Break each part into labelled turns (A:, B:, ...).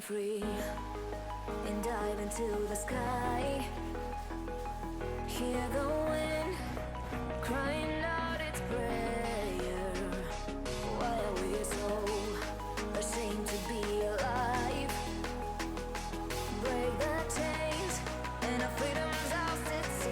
A: free and dive into the sky. Hear the wind crying out its prayer. Why are we so ashamed to be alive? Break the chains and our freedom's ours to take.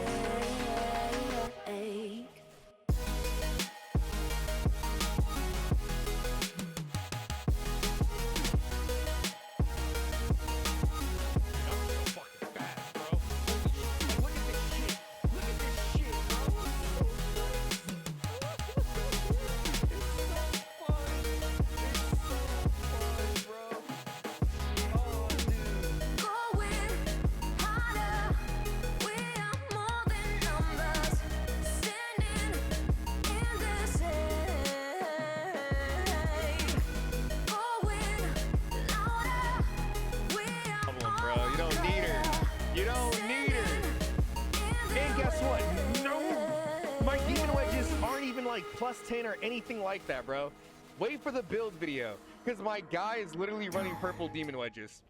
B: You don't need her. And guess what? No, my demon wedges aren't even like plus 10 or anything like that, bro. Wait for the build video, because my guy is literally running purple demon wedges.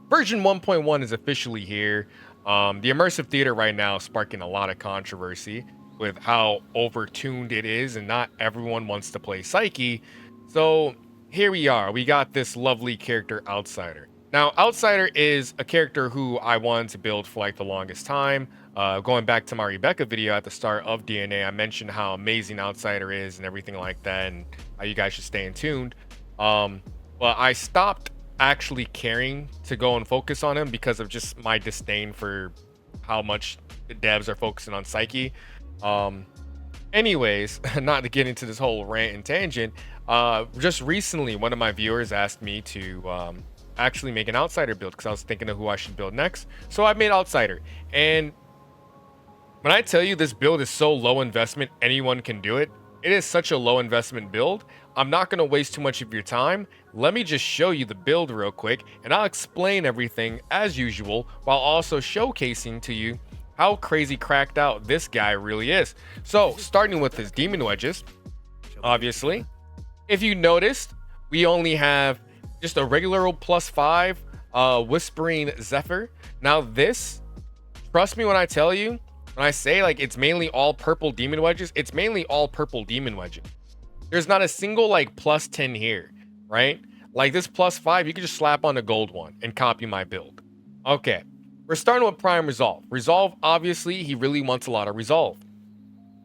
B: Version 1.1 is officially here. The immersive theater right now is sparking a lot of controversy with how overtuned it is, and not everyone wants to play Psyche. So here we are. We got this lovely character, Outsider. Now, Outsider is a character who I wanted to build for like the longest time. Going back to my Rebecca video at the start of DNA, I mentioned how amazing Outsider is and everything like that, and how you guys should stay in tuned. But I stopped actually caring to go and focus on him because of just my disdain for how much the devs are focusing on Psyche. Anyways, not to get into this whole rant and tangent, just recently one of my viewers asked me to actually make an Outsider build because I was thinking of who I should build next. So I made Outsider, and when I tell you this build is so low investment anyone can do it, it is such a low investment build. I'm not going to waste too much of your time. Let me just show you the build real quick, and I'll explain everything as usual while also showcasing to you how crazy cracked out this guy really is. So starting with his demon wedges, obviously, if you noticed, we only have just a regular old +5 Whispering Zephyr. Now this, trust me when I tell you, when I say like it's mainly all purple demon wedges, it's mainly all purple demon wedges. There's not a single like +10 here, right? Like this +5, you can just slap on a gold one and copy my build. Okay, we're starting with Prime Resolve. Resolve, obviously, he really wants a lot of Resolve.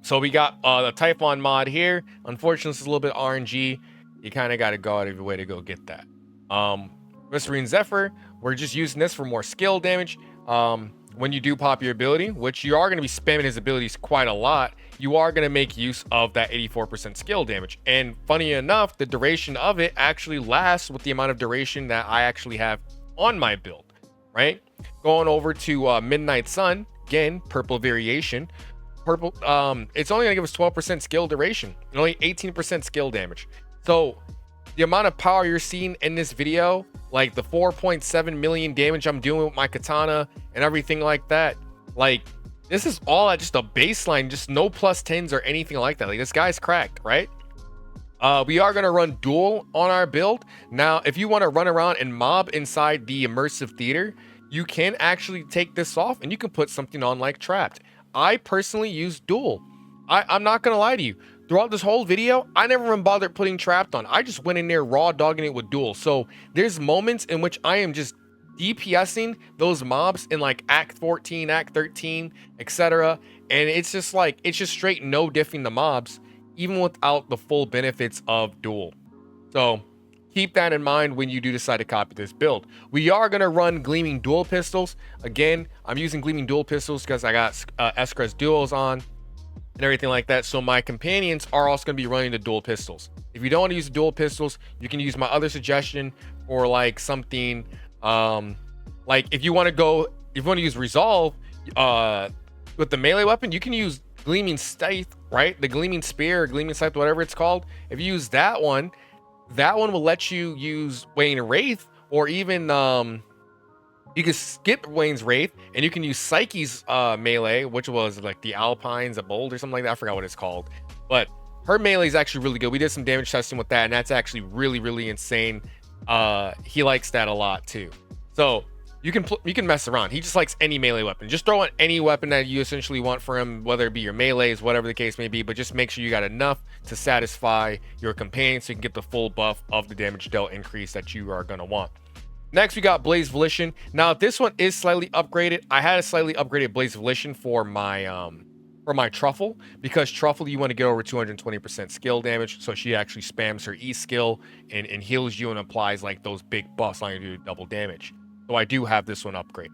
B: So we got the Typhon mod here. Unfortunately, it's a little bit RNG. You kind of got to go out of your way to go get that. Whispering Zephyr, we're just using this for more skill damage. When you do pop your ability, which you are going to be spamming his abilities quite a lot, you are going to make use of that 84% skill damage. And funny enough, the duration of it actually lasts with the amount of duration that I actually have on my build, right? Going over to Midnight Sun, again, purple variation. Purple, it's only going to give us 12% skill duration and only 18% skill damage. So the amount of power you're seeing in this video, like the 4.7 million damage I'm doing with my katana and everything like that, like this is all at just a baseline, just no +10s or anything like that. Like this guy's cracked, right? We are going to run dual on our build. Now, if you want to run around and mob inside the immersive theater, you can actually take this off and you can put something on like trapped. I personally use dual. I'm not going to lie to you. Throughout this whole video, I never even bothered putting trapped on. I just went in there raw dogging it with dual. So there's moments in which I am just DPSing those mobs in like Act 14, Act 13, etc. And it's just like, it's just straight no diffing the mobs, even without the full benefits of dual. So keep that in mind when you do decide to copy this build. We are going to run Gleaming Dual Pistols. Again, I'm using Gleaming Dual Pistols because I got Eskras Duos on and everything like that. So my companions are also going to be running the dual pistols. If you don't want to use the dual pistols, you can use my other suggestion for like something like if you want to use Resolve with the melee weapon, you can use Gleaming Scythe, right? The Gleaming Spear or Gleaming Scythe, whatever it's called. If you use that one will let you use Wayne Wraith, or even you can skip Wayne's Wraith and you can use Psyche's melee, which was like the Alpines, a Bold or something like that. I forgot what it's called, but her melee is actually really good. We did some damage testing with that, and that's actually really, really insane. he likes that a lot too. So you can mess around. He just likes any melee weapon. Just throw in any weapon that you essentially want for him, whether it be your melees, whatever the case may be, but just make sure you got enough to satisfy your companion so you can get the full buff of the damage dealt increase that you are going to want. Next, we got Blaze Volition. Now, this one is slightly upgraded. I had a slightly upgraded Blaze Volition for my Truffle, because Truffle, you want to get over 220% skill damage, so she actually spams her E skill and heals you and applies like those big buffs, allowing you to do double damage. So I do have this one upgrade.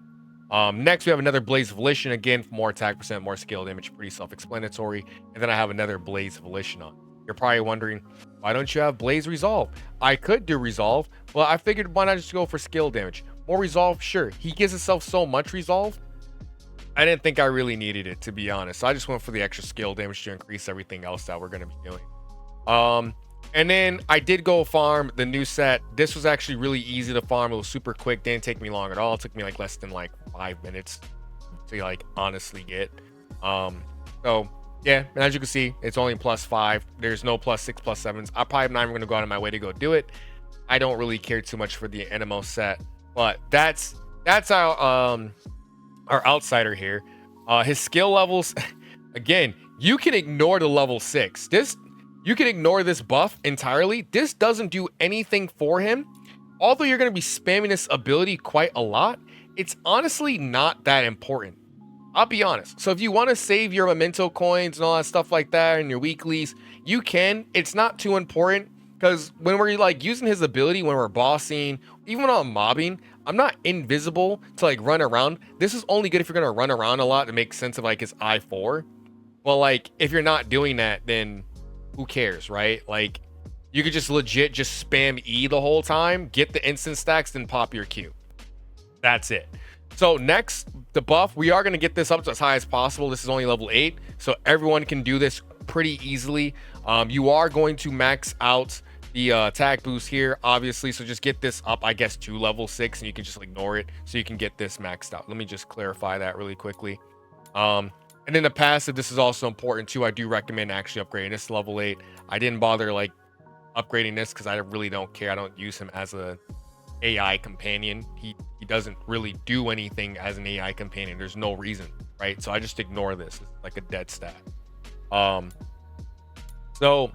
B: Next, we have another Blaze Volition, again, for more attack percent, more skill damage, pretty self-explanatory. And then I have another Blaze Volition on. You're probably wondering, why don't you have Blaze Resolve? I could do Resolve, but I figured why not just go for skill damage? More Resolve, sure. He gives himself so much Resolve, I didn't think I really needed it, to be honest. So I just went for the extra skill damage to increase everything else that we're going to be doing. And then I did go farm the new set. This was actually really easy to farm. It was super quick. Didn't take me long at all. It took me like less than like 5 minutes to like honestly get. So yeah, and as you can see, it's only +5. There's no +6, +7s. I probably am not even going to go out of my way to go do it. I don't really care too much for the NMO set, but that's our outsider here. His skill levels, again, you can ignore the level 6. You can ignore this buff entirely. This doesn't do anything for him. Although you're going to be spamming this ability quite a lot, it's honestly not that important. I'll be honest. So if you want to save your memento coins and all that stuff like that and your weeklies, you can. It's not too important, because when we're like using his ability, when we're bossing, even when I'm mobbing, I'm not invisible to like run around. This is only good if you're going to run around a lot to make sense of like his I4. Well, like if you're not doing that, then who cares, right? Like you could just legit just spam E the whole time, get the instant stacks, then pop your Q. That's it. So next, the buff, we are going to get this up to as high as possible. This is only level 8, so everyone can do this pretty easily. You are going to max out the attack boost here, obviously, so just get this up, I guess, to level 6, and you can just ignore it, so you can get this maxed out. Let me just clarify that really quickly. And then the passive, this is also important too. I do recommend actually upgrading this to level 8. I didn't bother like upgrading this because I really don't care. I don't use him as a AI companion. He doesn't really do anything as an AI companion. There's no reason, right? So I just ignore this. It's like a dead stat. So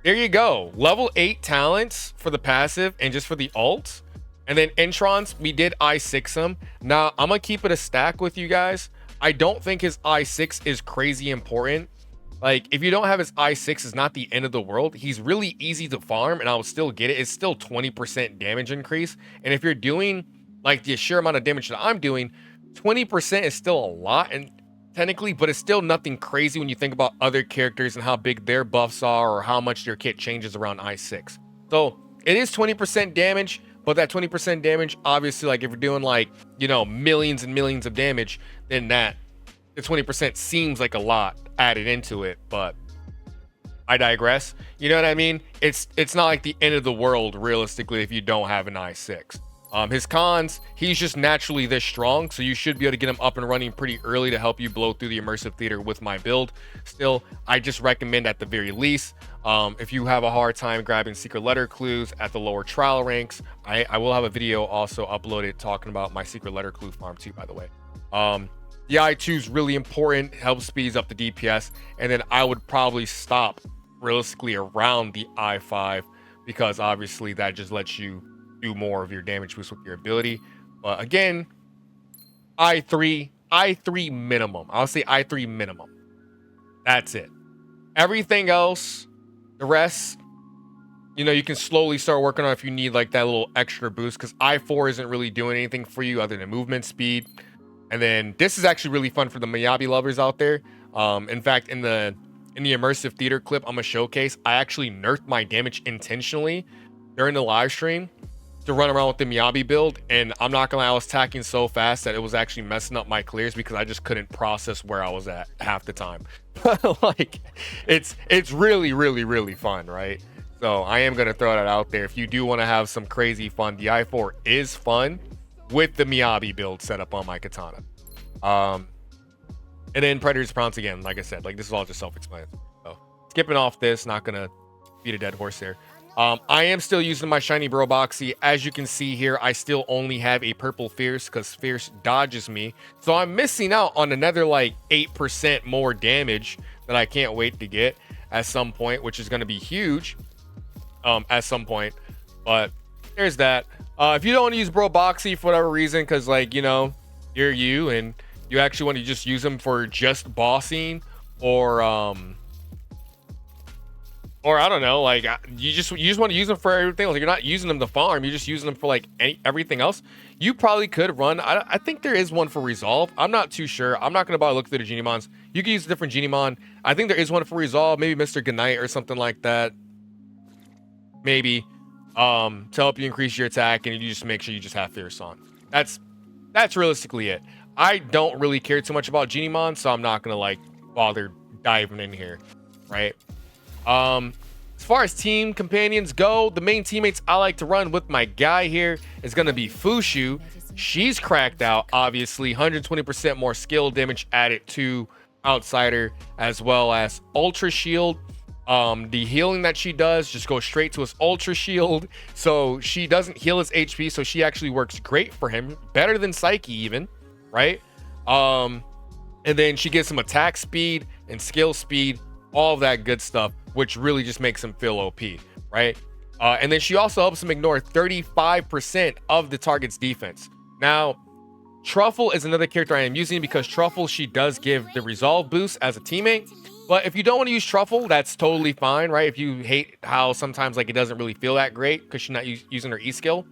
B: there you go. Level 8 talents for the passive and just for the ult. And then Introns, we did I6 him. Now I'm gonna keep it a stack with you guys. I don't think his I6 is crazy important. Like, if you don't have his I6, it's not the end of the world. He's really easy to farm, and I'll still get it. It's still 20% damage increase. And if you're doing, like, the sheer amount of damage that I'm doing, 20% is still a lot, and technically, but it's still nothing crazy when you think about other characters and how big their buffs are or how much their kit changes around I6. So, it is 20% damage, but that 20% damage, obviously, like, if you're doing, like, you know, millions and millions of damage, then the 20% seems like a lot added into it, but I digress. You know what I mean? It's not like the end of the world, realistically, if you don't have an I6. His cons, he's just naturally this strong, so you should be able to get him up and running pretty early to help you blow through the immersive theater with my build. Still, I just recommend at the very least, if you have a hard time grabbing secret letter clues at the lower trial ranks, I will have a video also uploaded talking about my secret letter clue farm too, by the way. The I2 is really important, helps speeds up the DPS, and then I would probably stop realistically around the I5, because obviously that just lets you do more of your damage boost with your ability. But again, I3 minimum. I'll say I3 minimum. That's it. Everything else, the rest, you know, you can slowly start working on if you need like that little extra boost, because I4 isn't really doing anything for you other than movement speed. And then this is actually really fun for the Miyabi lovers out there. In fact, in the immersive theater clip I'm gonna showcase, I actually nerfed my damage intentionally during the live stream to run around with the Miyabi build, and I'm not gonna lie, I was tacking so fast that it was actually messing up my clears because I just couldn't process where I was at half the time. Like, it's really, really, really fun, right? So I am gonna throw that out there. If you do want to have some crazy fun, the I4 is fun with the Miyabi build set up on my katana. And then Predator's Prowess again, like I said, like this is all just self-explanatory. So skipping off this, not gonna beat a dead horse there. I am still using my shiny Broboxy. As you can see here, I still only have a purple Fierce because Fierce dodges me. So I'm missing out on another like 8% more damage that I can't wait to get at some point, which is going to be huge at some point. But there's that. If you don't want to use Broboxy for whatever reason, because like, you know, you're you and you actually want to just use them for just bossing or I don't know, like you just want to use them for everything. Like you're not using them to farm, you're just using them for like everything else. You probably could run. I think there is one for Resolve. I'm not too sure. I'm not gonna bother looking through the Genimons. You can use a different Genimon. I think there is one for Resolve, maybe Mr. Goodnight or something like that. Maybe to help you increase your attack, and you just make sure you just have Fierce on. That's realistically it. I don't really care too much about Genimon, so I'm not gonna like bother diving in here, right? As far as team companions go, the main teammates I like to run with my guy here is going to be Fushu. She's cracked out, obviously 120% more skill damage added to Outsider, as well as Ultra Shield. The healing that she does just goes straight to his Ultra Shield, so she doesn't heal his HP, so she actually works great for him, better than Psyche even, right? And then she gets some attack speed and skill speed, all of that good stuff, which really just makes him feel OP, right? And then she also helps him ignore 35% of the target's defense. Now, Truffle is another character I am using because Truffle, she does give the resolve boost as a teammate. But if you don't want to use Truffle, that's totally fine, right? If you hate how sometimes like it doesn't really feel that great because she's not using her E skill.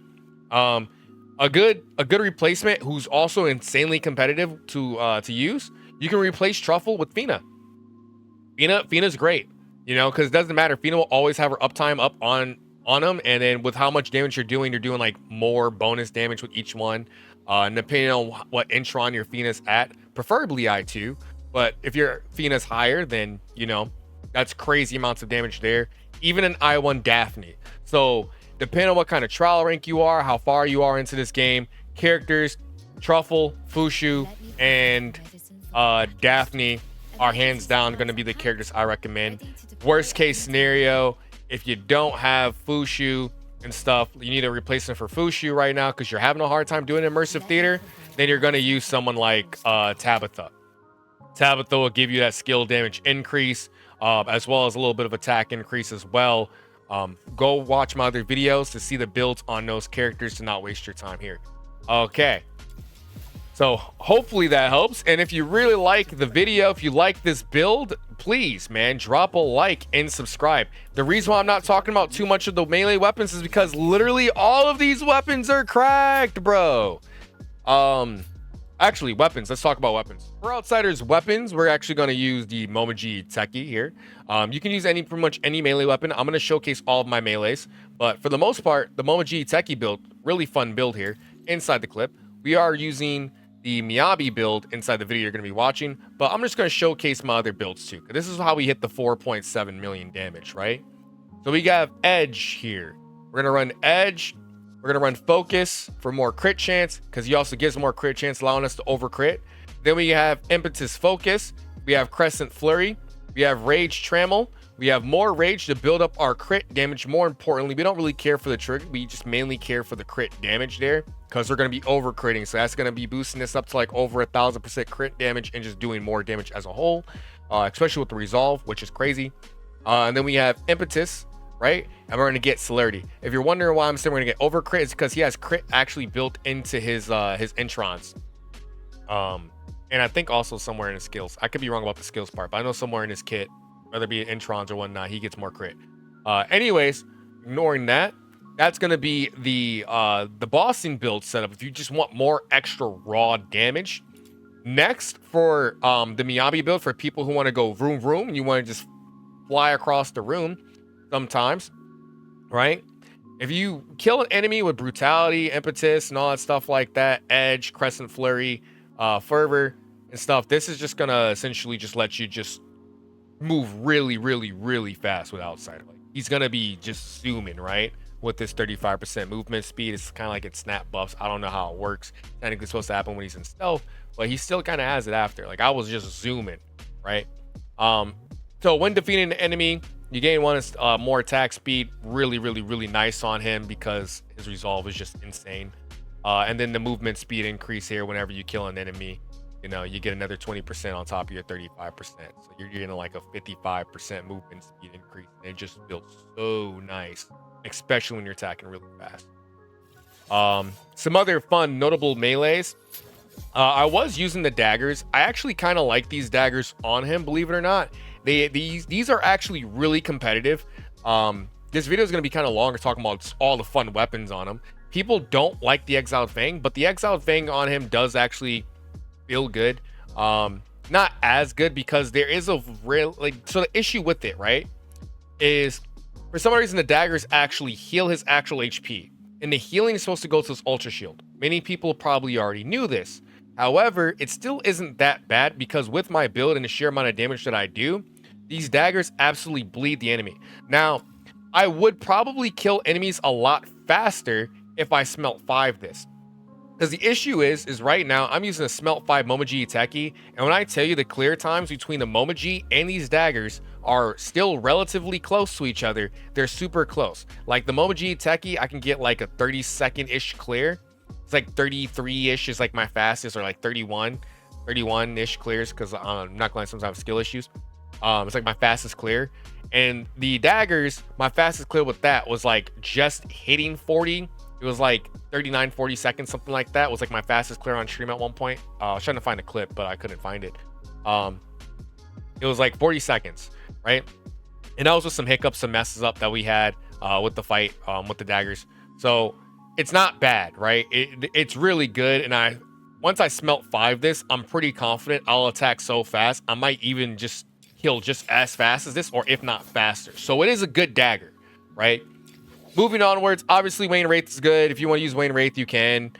B: A good replacement who's also insanely competitive to use, you can replace Truffle with Fina. Fina's great, you know, because it doesn't matter. Fina will always have her uptime up on them, and then with how much damage you're doing like more bonus damage with each one. And depending on what Intron your Fina's at, preferably I2. But if your Fina's higher, then you know that's crazy amounts of damage there. Even an I1 Daphne. So depending on what kind of trial rank you are, how far you are into this game, characters Truffle, Fushu, and Daphne are hands down going to be the characters I recommend. Worst case scenario, if you don't have Fushu and stuff, you need a replacement for Fushu right now because you're having a hard time doing immersive theater, then you're going to use someone like Tabitha. Tabitha will give you that skill damage increase, as well as a little bit of attack increase as well. Go watch my other videos to see the builds on those characters to not waste your time here. Okay. So hopefully that helps. And if you really like the video, if you like this build, please, man, drop a like and subscribe. The reason why I'm not talking about too much of the melee weapons is because literally all of these weapons are cracked, bro. Actually, weapons. Let's talk about weapons. For Outsiders weapons, we're actually going to use the Momoji Teki here. You can use pretty much any melee weapon. I'm going to showcase all of my melees. But for the most part, the Momoji Teki build, really fun build here inside the clip. We are using the Miyabi build inside the video you're going to be watching, but I'm just going to showcase my other builds too. This is how we hit the 4.7 million damage, right? So we got Edge here. We're going to run Edge. We're going to run Focus for more crit chance because he also gives more crit chance, allowing us to over crit. Then we have Impetus Focus. We have Crescent Flurry. We have Rage Trammel. We have more Rage to build up our crit damage. More importantly, we don't really care for the trigger. We just mainly care for the crit damage there because we're going to be over critting. So that's going to be boosting this up to like over 1,000% crit damage and just doing more damage as a whole, especially with the Resolve, which is crazy. And then we have Impetus, right? And we're going to get Celerity. If you're wondering why I'm saying we're going to get over crit, it's because he has crit actually built into his Introns. And I think also somewhere in his skills. I could be wrong about the skills part, but I know somewhere in his kit, whether it be Introns or whatnot, he gets more crit. Anyways, ignoring that, that's going to be the bossing build setup if you just want more extra raw damage. Next, for the Miyabi build, for people who want to go vroom vroom and you want to just fly across the room sometimes, right? If you kill an enemy with brutality, impetus, and all that stuff like that, edge, crescent flurry, fervor, and stuff, this is just going to essentially just let you just move really, really, really fast with Outsider. Like, he's going to be just zooming, right? With this 35% movement speed. It's kind of like it snap buffs. I don't know how it works. Technically it's supposed to happen when he's in stealth, but he still kind of has it after. Like, I was just zooming, right? So when defeating an enemy, You gain one more attack speed. Really nice on him because his resolve is just insane. And then the movement speed increase here whenever you kill an enemy. You know, you get another 20% on top of your 35%. So you're getting like a 55% movement speed increase. And it just feels so nice, especially when you're attacking really fast. Some other fun, notable melees. I was using the daggers. I actually kind of like these daggers on him, believe it or not. These are actually really competitive. This video is going to be kind of longer talking about all the fun weapons on him. People don't like the Exiled Fang, but the Exiled Fang on him does actually feel good. Not as good because there is a real so the issue with it, right, is for some reason the daggers actually heal his actual HP, and the healing is supposed to go to his ultra shield. Many people probably already knew this. However, it still isn't that bad because with my build and the sheer amount of damage that I do, these daggers absolutely bleed the enemy. Now, I would probably kill enemies a lot faster if I smelt 5 this. Because the issue is right now I'm using a smelt 5 Momoji Iteki, and when I tell you the clear times between the Momoji and these daggers are still relatively close to each other, they're super close. Like the Momoji Iteki, I can get like a 30-second-ish clear. It's like 33-ish is like my fastest, or like 31-ish clears, because I'm not going to sometimes have skill issues. It's like my fastest clear. And the daggers, my fastest clear with that was like just hitting 40. It was like 39-40 seconds, something like that. It was like my fastest clear on stream at one point. I was trying to find a clip, but I couldn't find it. It was like 40 seconds, right? And that was with some hiccups, some messes up that we had with the fight with the daggers. So it's not bad, right? It's really good. And once I smelt 5 this, I'm pretty confident I'll attack so fast. I might even just kill just as fast as this, or if not faster. So it is a good dagger, right? Moving onwards, obviously Wayne Wraith is good. If you want to use Wayne Wraith, you can.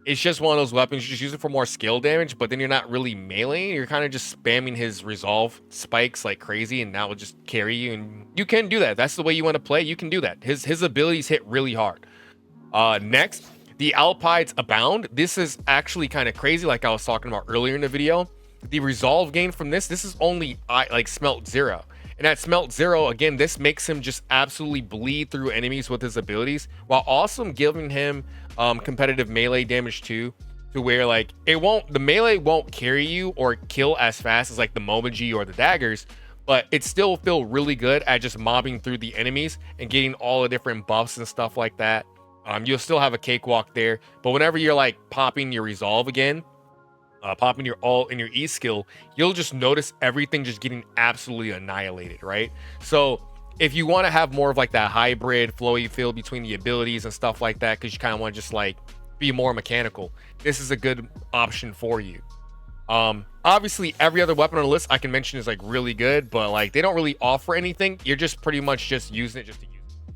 B: It's just one of those weapons. You just use it for more skill damage, but then you're not really meleeing. You're kind of just spamming his resolve spikes like crazy, and that will just carry you. And you can do that. That's the way you want to play. You can do that. His abilities hit really hard. Next, the Alpides Abound. This is actually kind of crazy, like I was talking about earlier in the video. The resolve gain from this is only like smelt 0. And at smelt 0, again, this makes him just absolutely bleed through enemies with his abilities, while also giving him competitive melee damage too, to where like the melee won't carry you or kill as fast as like the Momoji or the daggers, but it still feel really good at just mobbing through the enemies and getting all the different buffs and stuff like that. You'll still have a cakewalk there, but whenever you're like popping your resolve again, popping your ult and your E skill, you'll just notice everything just getting absolutely annihilated, right? So if you want to have more of like that hybrid flowy feel between the abilities and stuff like that, because you kind of want to just like be more mechanical, this is a good option for you. Obviously every other weapon on the list I can mention is like really good, but like they don't really offer anything. You're just pretty much just using it just to use it.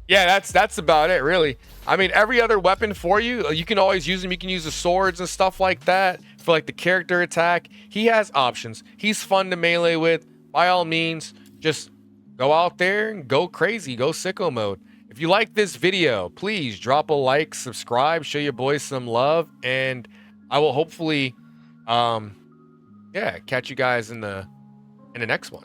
B: Yeah, that's about it, really. I mean, every other weapon for you can always use them. You can use the swords and stuff like that for like the character attack. He has options. He's fun to melee with. By all means, just go out there and go crazy, go sicko mode. If you like this video, please drop a like, subscribe, show your boys some love, and I will hopefully catch you guys in the next one.